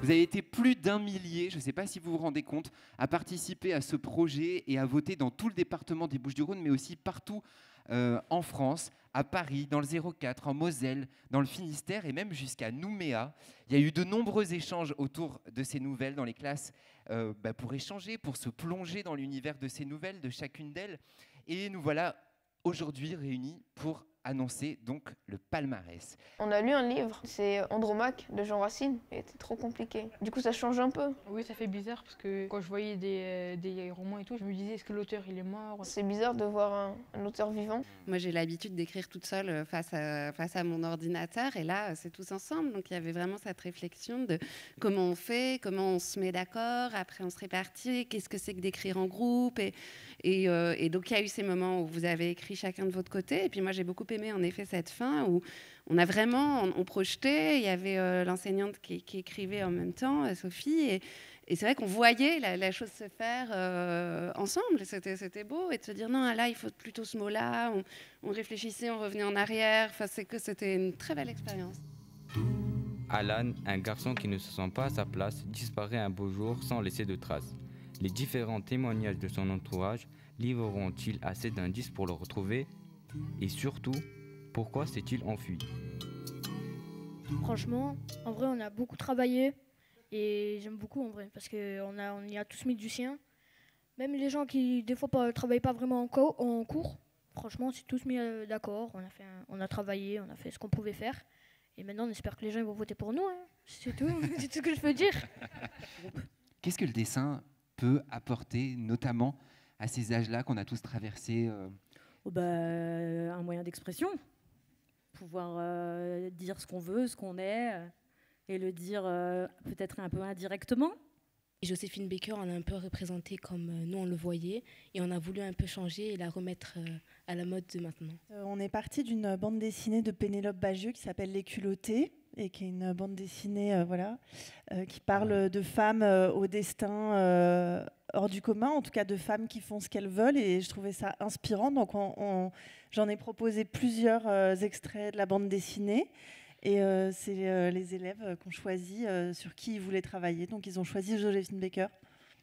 Vous avez été plus d'1 millier, je ne sais pas si vous vous rendez compte, à participer à ce projet et à voter dans tout le département des Bouches-du-Rhône, mais aussi partout en France, à Paris, dans le 04, en Moselle, dans le Finistère et même jusqu'à Nouméa. Il y a eu de nombreux échanges autour de ces nouvelles dans les classes pour échanger, pour se plonger dans l'univers de ces nouvelles, de chacune d'elles. Et nous voilà aujourd'hui réunis pour annoncer donc le palmarès. On a lu un livre, c'est Andromaque de Jean Racine, il était trop compliqué. Du coup ça change un peu. Oui, ça fait bizarre parce que quand je voyais des romans et tout, je me disais est-ce que l'auteur il est mort? C'est bizarre de voir un auteur vivant. Moi j'ai l'habitude d'écrire toute seule face à mon ordinateur et là c'est tous ensemble. Donc il y avait vraiment cette réflexion de comment on fait, comment on se met d'accord, après on se répartit, qu'est-ce que c'est que d'écrire en groupe et donc il y a eu ces moments où vous avez écrit chacun de votre côté et puis moi j'ai beaucoup aimé en effet cette fin où on a vraiment, on projetait, il y avait l'enseignante qui écrivait en même temps, Sophie, et c'est vrai qu'on voyait la chose se faire ensemble, c'était beau, et de se dire non, là il faut plutôt ce mot-là, on réfléchissait, on revenait en arrière, enfin, c'était une très belle expérience. Alan, un garçon qui ne se sent pas à sa place, disparaît un beau jour sans laisser de traces. Les différents témoignages de son entourage livreront-ils assez d'indices pour le retrouver? Et surtout, pourquoi s'est-il enfui? Franchement, en vrai, on a beaucoup travaillé et j'aime beaucoup en vrai parce qu'on y a tous mis du sien. Même les gens qui, des fois, ne travaillent pas vraiment en cours, franchement, on s'est tous mis d'accord. On a travaillé, on a fait ce qu'on pouvait faire. Et maintenant, on espère que les gens vont voter pour nous. Hein. C'est tout, c'est tout ce que je peux dire. Qu'est-ce que le dessin peut apporter, notamment à ces âges-là qu'on a tous traversés un moyen d'expression, pouvoir dire ce qu'on veut, ce qu'on est, et le dire peut-être un peu indirectement. Et Joséphine Baker, on l'a un peu représentée comme nous on le voyait, et on a voulu un peu changer et la remettre à la mode de maintenant. On est parti d'une bande dessinée de Pénélope Bagieux qui s'appelle Les Culottés, et qui est une bande dessinée qui parle de femmes au destin hors du commun, en tout cas de femmes qui font ce qu'elles veulent, et je trouvais ça inspirant. Donc j'en ai proposé plusieurs extraits de la bande dessinée, et c'est les élèves qui ont choisi sur qui ils voulaient travailler. Donc ils ont choisi Joséphine Baker.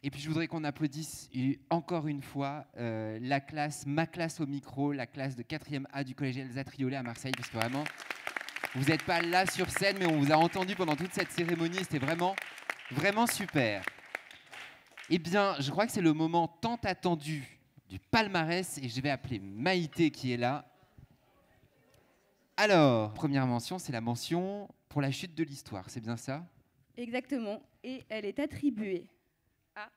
Et puis je voudrais qu'on applaudisse encore une fois ma classe au micro, la classe de 4e A du collège Elsa Triolet à Marseille, parce que vraiment, vous n'êtes pas là sur scène, mais on vous a entendu pendant toute cette cérémonie, c'était vraiment, vraiment super. Eh bien, je crois que c'est le moment tant attendu du palmarès, et je vais appeler Maïté qui est là. Alors, première mention, c'est la mention pour la chute de l'histoire, c'est bien ça? Exactement, et elle est attribuée à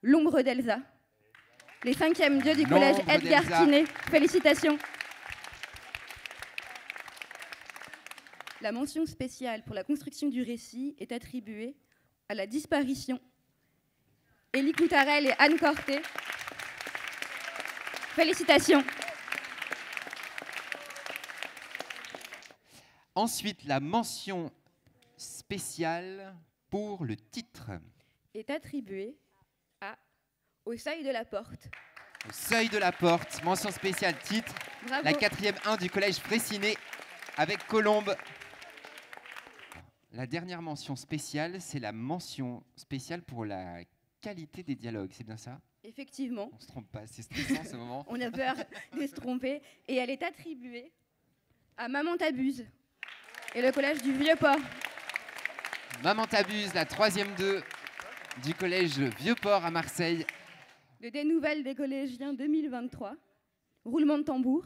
l'ombre d'Elsa, les 5e dieux du collège Edgar Quinet. Félicitations. La mention spéciale pour la construction du récit est attribuée à la disparition. Élie Coutarel et Anne Corté. Félicitations. Ensuite, la mention spéciale pour le titre est attribuée à Au seuil de la porte. Au seuil de la porte, mention spéciale titre. Bravo. La 4e 1 du collège Fraissinet avec Colombe. La dernière mention spéciale, c'est la mention spéciale pour la qualité des dialogues, c'est bien ça? Effectivement. On ne se trompe pas, c'est stressant ce moment. On a peur de se tromper. Et elle est attribuée à Maman t'abuse et le collège du Vieux-Port. Maman t'abuse, la 3e 2 du collège Vieux-Port à Marseille. Des nouvelles des collégiens 2023. Roulement de tambour.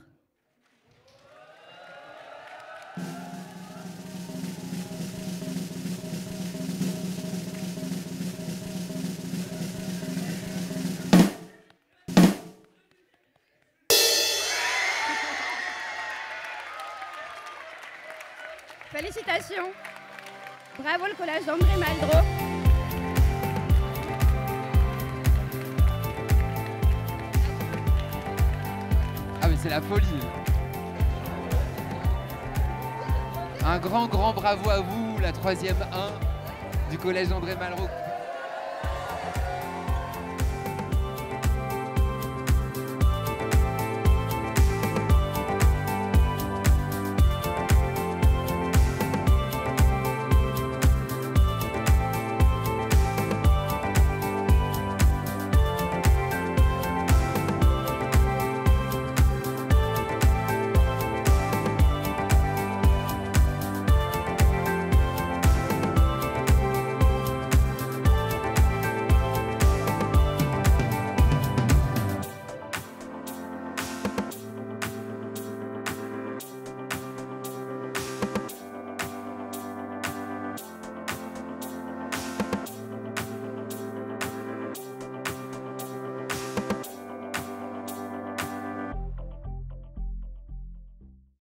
Félicitations. Bravo le collège d'André Malraux. Ah mais c'est la folie. Un grand bravo à vous, la 3e 1 du collège d'André Malraux.